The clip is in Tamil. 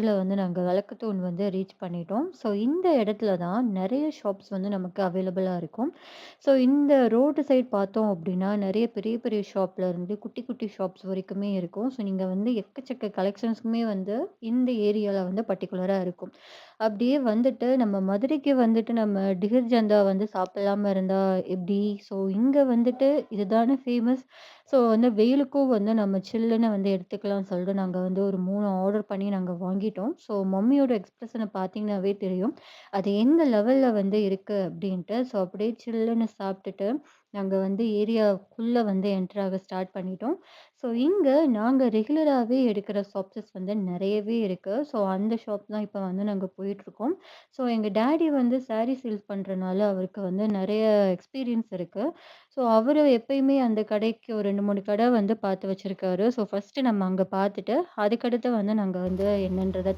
இதுல வந்து நாங்க விளக்குத்தூண் வந்து ரீச் பண்ணிட்டோம். ஸோ இந்த இடத்துல தான் நெறைய ஷாப்ஸ் வந்து நமக்கு அவைலபிளா இருக்கும். ஸோ இந்த ரோடு சைட் பார்த்தோம் அப்டின்னா, நெறைய பெரிய பெரிய ஷாப்ல இருந்து குட்டி குட்டி ஷாப்ஸ் வரைக்குமே இருக்கும். ஸோ நீங்க வந்து எக்கச்சக்க கலெக்ஷன்ஸுமே வந்து இந்த ஏரியால வந்து பர்ட்டிகுலரா இருக்கும். அப்டியே வந்துட்டு நம்ம மதுரைக்கு வந்துட்டு நம்ம டிகர் ஜந்தா வந்து சாப்பிடாம இருந்தா எப்டி? ஸோ இங்க வந்துட்டு இதுதானே ஃபேமஸ். ஸோ வந்து வெயிலுக்கும் வந்து நம்ம சில்லுன்னு வந்து எடுத்துக்கலாம்னு சொல்லிட்டு நாங்க வந்து ஒரு 3 ஆர்டர் பண்ணி நாங்க வாங்கிட்டோம். ஸோ மம்மியோட எக்ஸ்பிரஷன பார்த்தீங்கன்னாவே தெரியும். அது எந்த லெவல்ல வந்து இருக்கு அப்டின்ட்டு. ஸோ அப்படியே சில்லுன்னு சாப்ட்டுட்டு, நாங்க வந்து ஏரியாக்குள்ள வந்து என்டர் ஆக ஸ்டார்ட் பண்ணிட்டோம். ஸோ இங்க நாங்க ரெகுலராவே எடுக்கிற ஷாப்ஸஸ் வந்து நெறையவே இருக்கு. ஸோ அந்த ஷாப் தான் இப்ப வந்து நாங்க போயிட்டுருக்கோம். ஸோ எங்க டாடி வந்து சாரி சேல்ஸ் பண்றனால அவருக்கு வந்து நெறைய எக்ஸ்பீரியன்ஸ் இருக்கு. ஸோ அவரு எப்பயுமே அந்த கடைக்கு ஒரு 2, 3 கடை வந்து பார்த்து வச்சிருக்காரு. ஸோ ஃபர்ஸ்ட்டு நம்ம அங்க பார்த்துட்டு, அதுக்கடுத்து வந்து நாங்க வந்து என்னன்றத